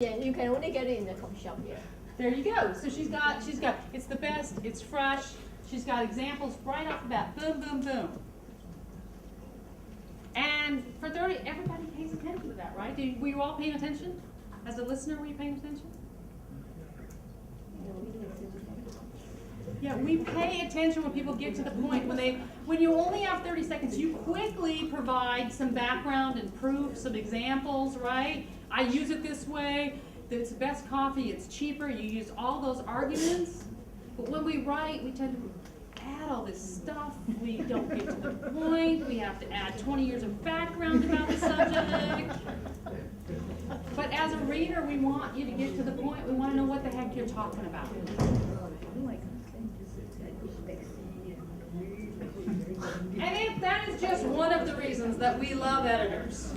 Yeah, you can only get it in the coffee shop here. There you go. So she's got, it's the best, it's fresh. She's got examples right off the bat. Boom, boom, boom. And for 30, everybody pays attention to that, right? Were you all paying attention? As a listener, were you paying attention? Yeah, we pay attention when people get to the point when you only have 30 seconds, you quickly provide some background and proof, some examples, right? I use it this way, it's the best coffee, it's cheaper, you use all those arguments. But when we write, we tend to add all this stuff, we don't get to the point, we have to add 20 years of background about the subject. But as a reader, we want you to get to the point, we want to know what the heck you're talking about. And if that is just one of the reasons that we love editors.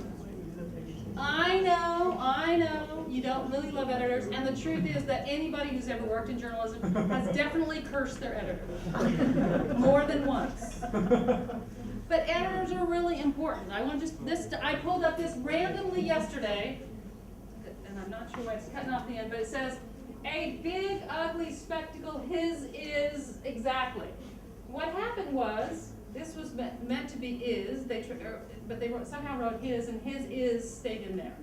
I know, you don't really love editors, and the truth is that anybody who's ever worked in journalism has definitely cursed their editor. More than once. But editors are really important. I pulled up this randomly yesterday, and I'm not sure why it's cutting off the end, but it says, a big ugly spectacle, his is exactly. What happened was, this was meant to be is, but they somehow wrote his, and his is stayed in there.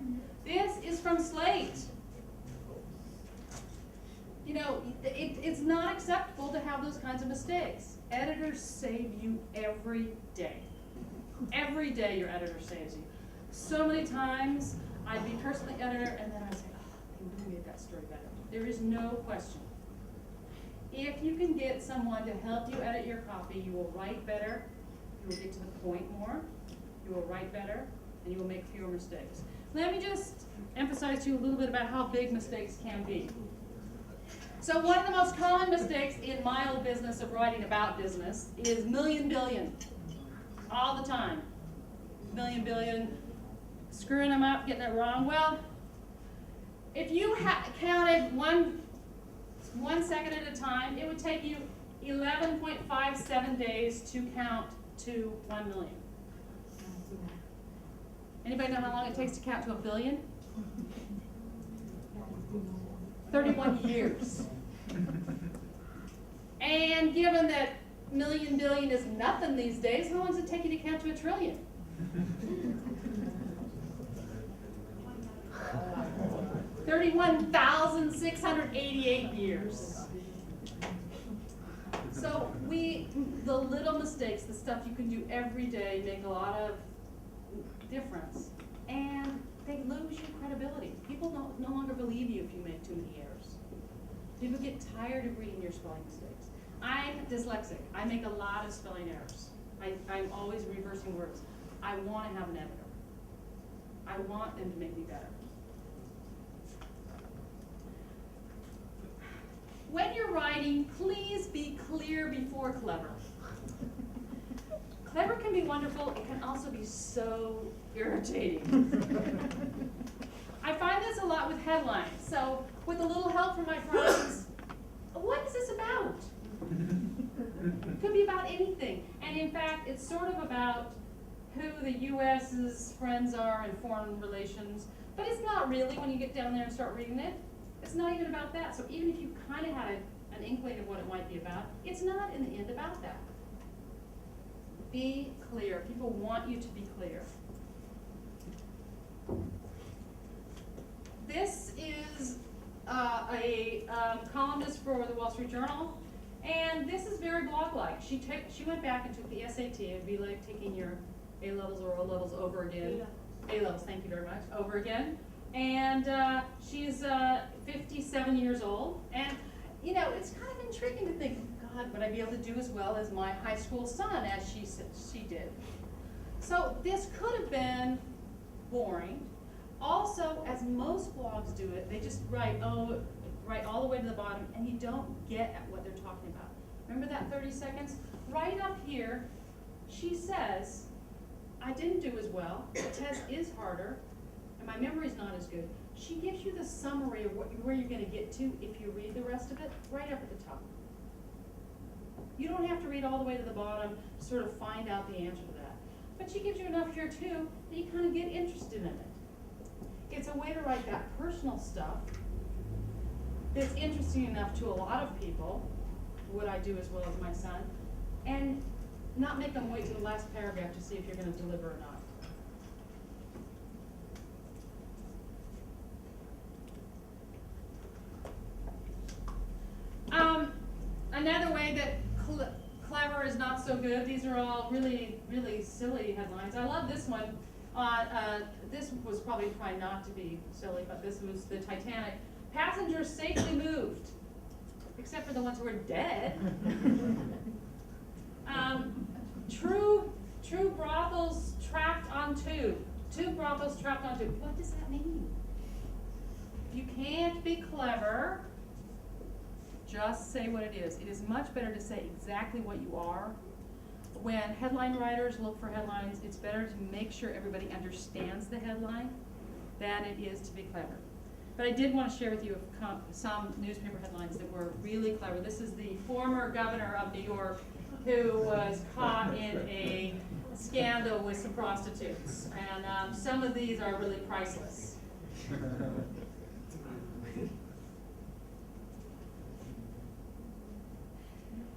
This is from Slate. You know, it's not acceptable to have those kinds of mistakes. Editors save you every day. Every day your editor saves you. So many times I'd be cursing the editor, and then I'd say, oh, they really made that story better. There is no question. If you can get someone to help you edit your copy, you will write better, you will get to the point more, you will write better, and you will make fewer mistakes. Let me just emphasize to you a little bit about how big mistakes can be. So one of the most common mistakes in my old business of writing about business is million billion. All the time. Million billion, screwing them up, getting it wrong. Well, if you counted one second at a time, it would take you 11.57 days to count to 1 million. Anybody know how long it takes to count to 1 billion? 31 years. And given that million billion is nothing these days, how long does it take you to count to 1 trillion? 31,688 years. So the little mistakes, the stuff you can do every day, make a lot of difference. And they lose your credibility. People no longer believe you if you make too many errors. People get tired of reading your spelling mistakes. I'm dyslexic. I make a lot of spelling errors. I'm always reversing words. I want to have an editor. I want them to make me better. When you're writing, please be clear before clever. Clever can be wonderful. It can also be so irritating. I find this a lot with headlines. So with a little help from my friends, what is this about? It could be about anything. And in fact, it's sort of about who the U.S.'s friends are in foreign relations. But it's not really when you get down there and start reading it. It's not even about that. So even if you kind of had an inkling of what it might be about, it's not in the end about that. Be clear. People want you to be clear. This is a columnist for the Wall Street Journal, and this is very blog-like. She went back and took the SAT. It'd be like taking your A-levels or O-levels over again. A-levels, thank you very much, over again. And she's 57 years old, and you know, it's kind of intriguing to think, God, would I be able to do as well as my high school son as she did? So this could have been boring. Also, as most blogs do it, they just write all the way to the bottom, and you don't get at what they're talking about. Remember that 30 seconds? Right up here, she says, I didn't do as well, the test is harder, and my memory's not as good. She gives you the summary of where you're going to get to if you read the rest of it, right up at the top. You don't have to read all the way to the bottom to sort of find out the answer to that. But she gives you enough here too that you kind of get interested in it. it's a way to write that personal stuff that's interesting enough to a lot of people, what I do as well as my son, and not make them wait to the last paragraph to see if you're going to deliver or not. Another way that clever is not so good, these are all really, really silly headlines. I love this one. This was probably not to be silly, but this was the Titanic. Passengers safely moved, except for the ones who were dead. True brothels trapped on tube. Two brothels trapped on tube. What does that mean? You can't be clever. Just say what it is. It is much better to say exactly what you are. When headline writers look for headlines, it's better to make sure everybody understands the headline than it is to be clever. But I did want to share with you some newspaper headlines that were really clever. This is the former governor of New York who was caught in a scandal with some prostitutes. And some of these are really priceless.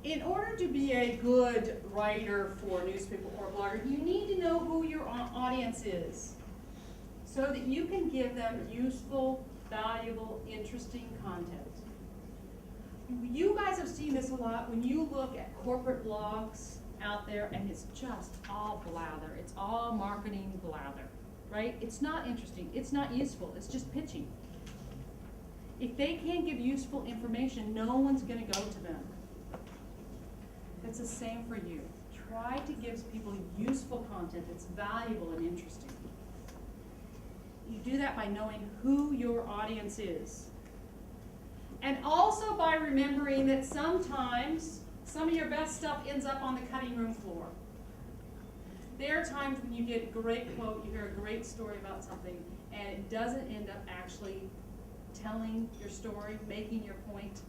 In order to be a good writer for a newspaper or a blogger, you need to know who your audience is so that you can give them useful, valuable, interesting content. You guys have seen this a lot when you look at corporate blogs out there and it's just all blather. It's all marketing blather, right? It's not interesting. It's not useful. It's just pitching. If they can't give useful information, no one's going to go to them. It's the same for you. Try to give people useful content that's valuable and interesting. You do that by knowing who your audience is. And also by remembering that sometimes some of your best stuff ends up on the cutting room floor. There are times when you get a great quote, you hear a great story about something, and it doesn't end up actually telling your story, making your point.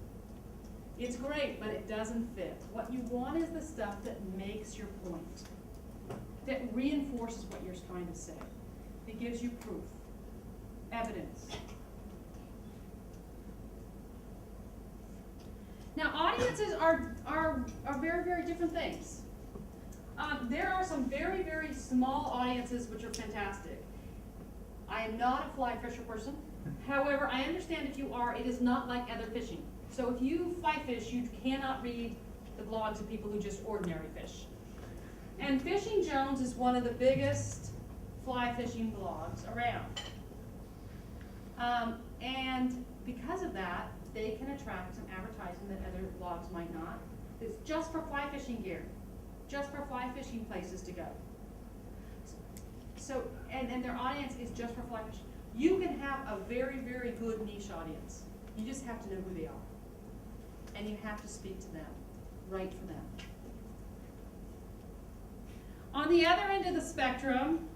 It's great, but it doesn't fit. What you want is the stuff that makes your point, that reinforces what you're trying to say. It gives you proof, evidence. Now, audiences are very, very different things. There are some very, very small audiences which are fantastic. I am not a fly fisher person. However, I understand if you are, it is not like other fishing. So if you fly fish, you cannot read the blogs of people who just ordinary fish. And Fishing Jones is one of the biggest fly fishing blogs around. And because of that, they can attract some advertising that other blogs might not. It's just for fly fishing gear, just for fly fishing places to go. So, and their audience is just for fly fishing. You can have a very, very good niche audience. You just have to know who they are. And you have to speak to them, write for them. On the other end of the spectrum,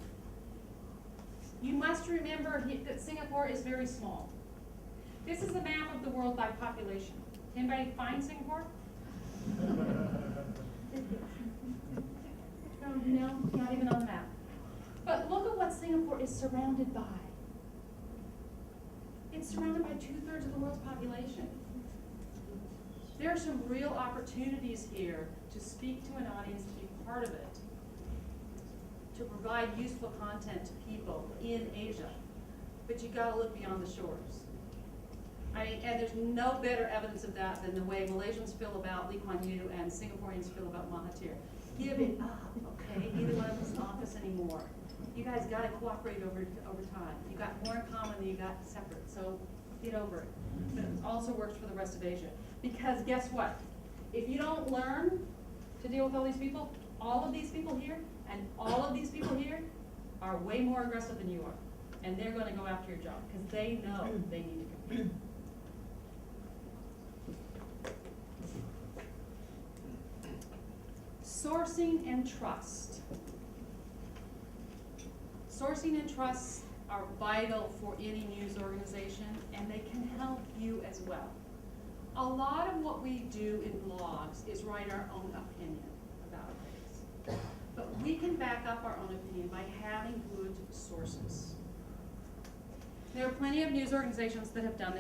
you must remember that Singapore is very small. This is a map of the world by population. Anybody find Singapore? No, not even on the map. But look at what Singapore is surrounded by. It's surrounded by 2/3 of the world's population. There are some real opportunities here to speak to an audience, to be part of it, to provide useful content to people in Asia. But you gotta look beyond the shores. And there's no better evidence of that than the way Malaysians feel about Lee Kuan Yew and Singaporeans feel about Mahathir. Give it up, okay? Neither one of us in office anymore. You guys gotta cooperate over time. You got more in common than you got separate, so get over it. But it also works for the rest of Asia. Because guess what? If you don't learn to deal with all these people here, and all of these people here are way more aggressive than you are. And they're gonna go after your job, because they know they need to compete. Sourcing and trust. Sourcing and trust are vital for any news organization, and they can help you as well. A lot of what we do in blogs is write our own opinion about things. But we can back up our own opinion by having good sources. There are plenty of news organizations that have done this.